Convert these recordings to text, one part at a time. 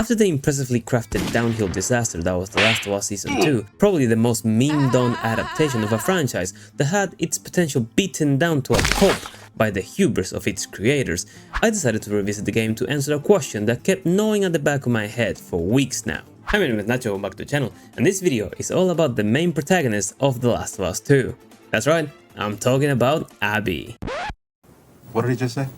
After the impressively crafted downhill disaster that was The Last of Us Season 2, probably the most memed-on adaptation of a franchise that had its potential beaten down to a pulp by the hubris of its creators, I decided to revisit the game to answer a question that kept gnawing at the back of my head for weeks now. Hi, my name is Nacho, welcome back to the channel, and this video is all about the main protagonist of The Last of Us 2. That's right, I'm talking about Abby. What did he just say?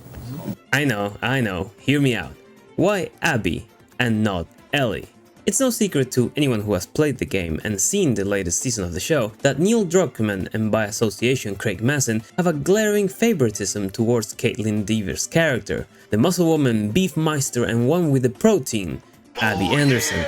I know, hear me out. Why Abby and not Ellie? It's no secret to anyone who has played the game and seen the latest season of the show that Neil Druckmann and by association Craig Mazin have a glaring favoritism towards Caitlin Deaver's character, the muscle woman, beef meister and one with the protein, Abby Anderson.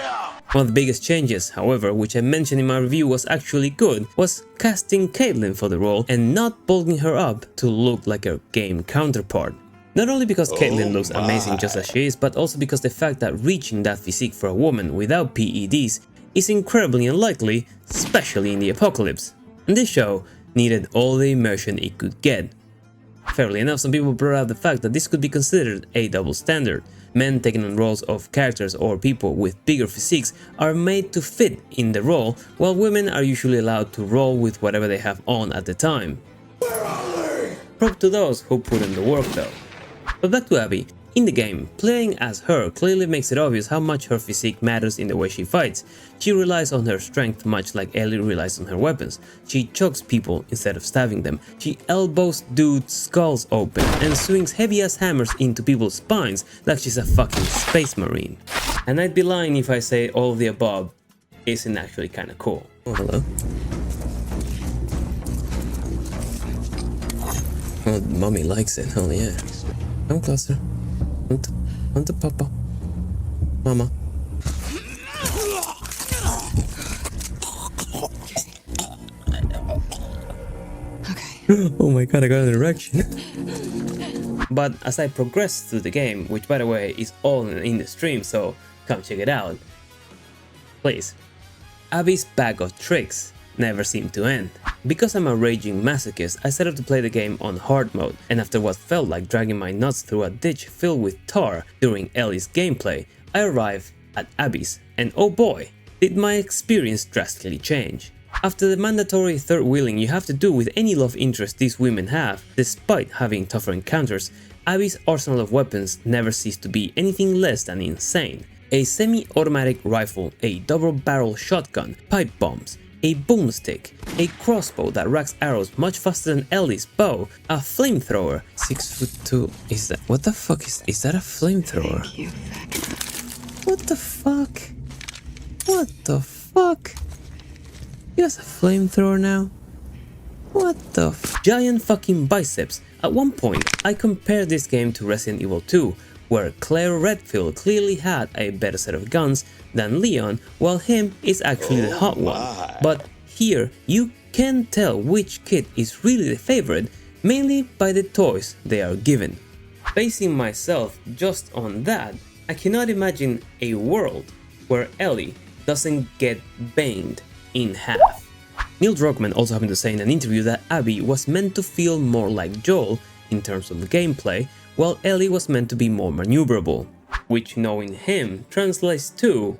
One of the biggest changes, however, which I mentioned in my review was actually good, was casting Caitlin for the role and not bulking her up to look like her game counterpart. Not only because Caitlin looks amazing just as she is, but also because the fact that reaching that physique for a woman without PEDs is incredibly unlikely, especially in the apocalypse. And this show needed all the immersion it could get. Fairly enough, some people brought out the fact that this could be considered a double standard. Men taking on roles of characters or people with bigger physiques are made to fit in the role, while women are usually allowed to roll with whatever they have on at the time. Prop to those who put in the work though. But back to Abby. In the game, playing as her clearly makes it obvious how much her physique matters in the way she fights. She relies on her strength much like Ellie relies on her weapons. She chokes people instead of stabbing them. She elbows dudes' skulls open and swings heavy-ass hammers into people's spines like she's a fucking space marine. And I'd be lying if I say all of the above isn't actually kinda cool. Oh, hello. Oh, mommy likes it, hell yeah. Come closer. Come to Papa. Mama. Okay. Oh my god, I got an erection. But as I progress through the game, which by the way is all in the stream, so come check it out. Please. Abby's bag of tricks never seemed to end. Because I'm a raging masochist, I set up to play the game on hard mode, and after what felt like dragging my nuts through a ditch filled with tar during Ellie's gameplay, I arrived at Abby's, and oh boy, did my experience drastically change. After the mandatory third wheeling you have to do with any love interest these women have, despite having tougher encounters, Abby's arsenal of weapons never ceased to be anything less than insane. A semi-automatic rifle, a double-barrel shotgun, pipe bombs, a boomstick, a crossbow that racks arrows much faster than Ellie's bow, a flamethrower, 6'2". Is that, what the fuck is that a flamethrower? What the fuck? What the fuck? He has a flamethrower now? What the giant fucking biceps. At one point, I compared this game to Resident Evil 2, where Claire Redfield clearly had a better set of guns than Leon, while him is actually the hot one. But here you can tell which kid is really the favorite, mainly by the toys they are given. Basing myself just on that, I cannot imagine a world where Ellie doesn't get banged in half. Neil Druckmann also happened to say in an interview that Abby was meant to feel more like Joel in terms of the gameplay, while Ellie was meant to be more maneuverable, which knowing him translates to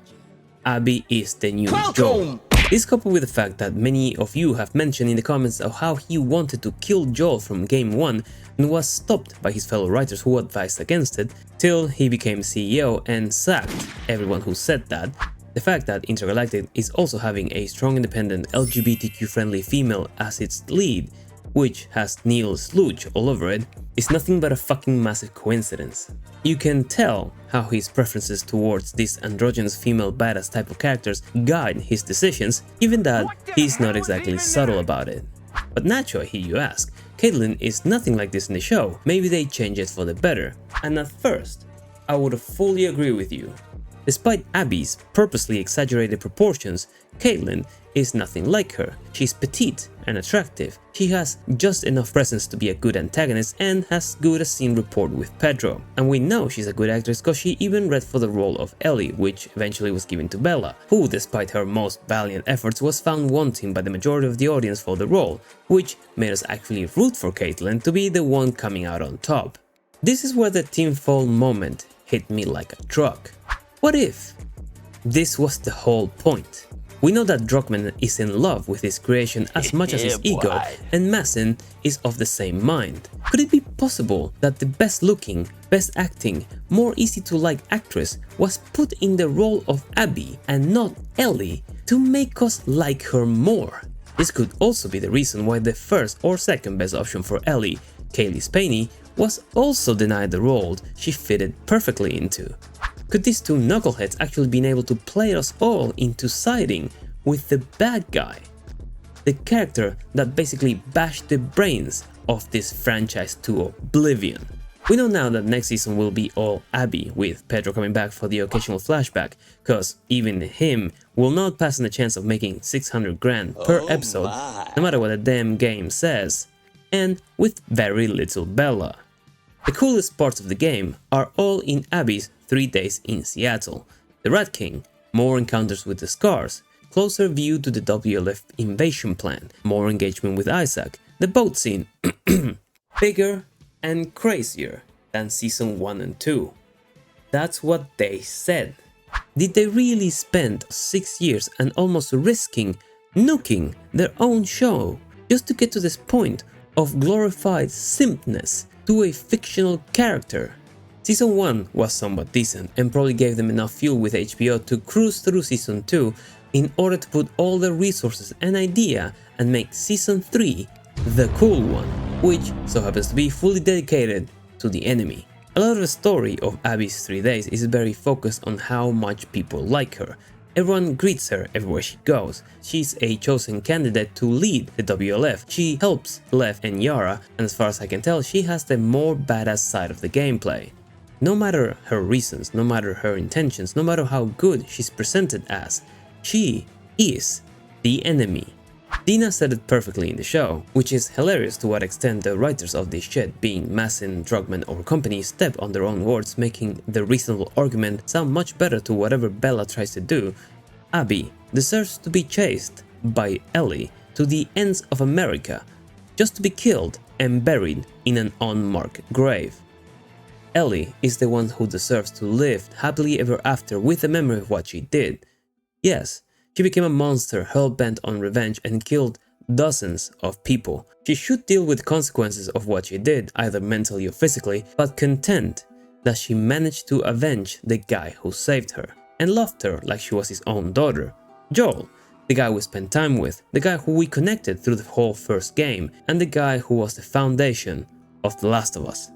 Abby is the new Joel. This coupled with the fact that many of you have mentioned in the comments of how he wanted to kill Joel from game 1 and was stopped by his fellow writers who advised against it, till he became CEO and sacked everyone who said that. The fact that Intergalactic is also having a strong independent LGBTQ friendly female as its lead, which has Neil's slooch all over it, is nothing but a fucking massive coincidence. You can tell how his preferences towards these androgynous female badass type of characters guide his decisions, even that he's not exactly subtle about it. But naturally, here you ask, Caitlin is nothing like this in the show, maybe they change it for the better. And at first, I would fully agree with you. Despite Abby's purposely exaggerated proportions, Caitlin is nothing like her. She's petite and attractive. She has just enough presence to be a good antagonist and has good as seen rapport with Pedro. And we know she's a good actress because she even read for the role of Ellie, which eventually was given to Bella, who despite her most valiant efforts was found wanting by the majority of the audience for the role, which made us actually root for Caitlin to be the one coming out on top. This is where the team fall moment hit me like a truck. What if this was the whole point? We know that Druckmann is in love with his creation as much as his ego, and Mazin is of the same mind. Could it be possible that the best looking, best acting, more easy to like actress was put in the role of Abby and not Ellie to make us like her more? This could also be the reason why the first or second best option for Ellie, Kaylee Spaney, was also denied the role she fitted perfectly into. Could these two knuckleheads actually been able to play us all into siding with the bad guy? The character that basically bashed the brains of this franchise to oblivion. We know now that next season will be all Abby, with Pedro coming back for the occasional flashback, cause even him will not pass on the chance of making 600 grand per episode, no matter what the damn game says, and with very little Bella. The coolest parts of the game are all in Abby's 3 days in Seattle. The Rat King, more encounters with the Scars, closer view to the WLF invasion plan, more engagement with Isaac, the boat scene, bigger and crazier than season 1 and 2. That's what they said. Did they really spend 6 years and almost risking nuking their own show just to get to this point of glorified simpness to a fictional character? Season 1 was somewhat decent and probably gave them enough fuel with HBO to cruise through season 2 in order to put all their resources and idea and make season 3 the cool one, which so happens to be fully dedicated to the enemy. A lot of the story of Abby's 3 days is very focused on how much people like her. Everyone greets her everywhere she goes. She's a chosen candidate to lead the WLF. She helps Lev and Yara, and as far as I can tell, she has the more badass side of the gameplay. No matter her reasons, no matter her intentions, no matter how good she's presented as, she is the enemy. Dina said it perfectly in the show, which is hilarious to what extent the writers of this shit, being Mazin, Druckmann or company, step on their own words, making the reasonable argument sound much better to whatever Bella tries to do. Abby deserves to be chased by Ellie to the ends of America, just to be killed and buried in an unmarked grave. Ellie is the one who deserves to live happily ever after with the memory of what she did. Yes, she became a monster hell-bent on revenge and killed dozens of people. She should deal with consequences of what she did, either mentally or physically, but content that she managed to avenge the guy who saved her and loved her like she was his own daughter. Joel, the guy we spent time with, the guy who we connected through the whole first game, and the guy who was the foundation of The Last of Us.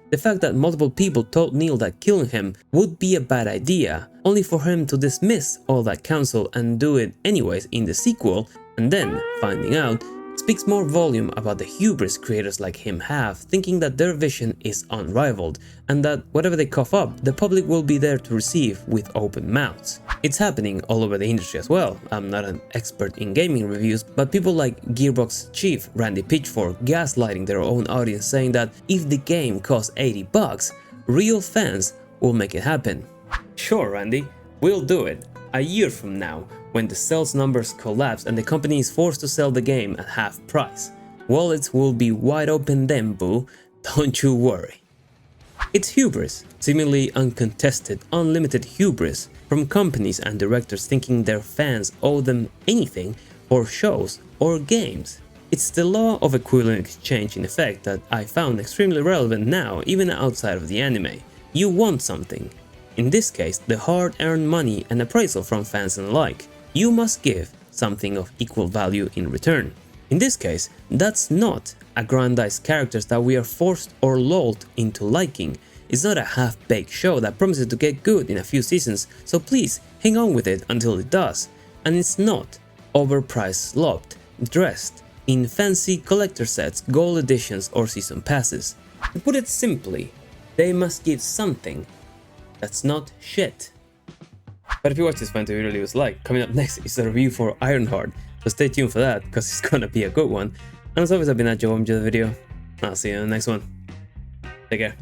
The fact that multiple people told Neil that killing him would be a bad idea, only for him to dismiss all that counsel and do it anyways in the sequel, and then finding out, speaks more volume about the hubris creators like him have, thinking that their vision is unrivaled, and that whatever they cough up, the public will be there to receive with open mouths. It's happening all over the industry as well. I'm not an expert in gaming reviews, but people like Gearbox chief Randy Pitchfork gaslighting their own audience, saying that if the game costs $80, real fans will make it happen. Sure, Randy, we'll do it. A year from now, when the sales numbers collapse and the company is forced to sell the game at half price. Wallets will be wide open then, boo. Don't you worry. It's hubris, seemingly uncontested, unlimited hubris from companies and directors thinking their fans owe them anything for shows or games. It's the law of equivalent exchange in effect that I found extremely relevant now, even outside of the anime. You want something. In this case, the hard-earned money and appraisal from fans and alike. You must give something of equal value in return. In this case, that's not aggrandized characters that we are forced or lulled into liking. It's not a half-baked show that promises to get good in a few seasons, so please hang on with it until it does. And it's not overpriced slop dressed in fancy collector sets, gold editions or season passes. To put it simply, they must give something that's not shit. But if you watch this video, you really was like. Coming up next is a review for Ironheart, so stay tuned for that, because it's gonna be a good one. And as always, I've been at Joe, enjoy the video. I'll see you in the next one. Take care.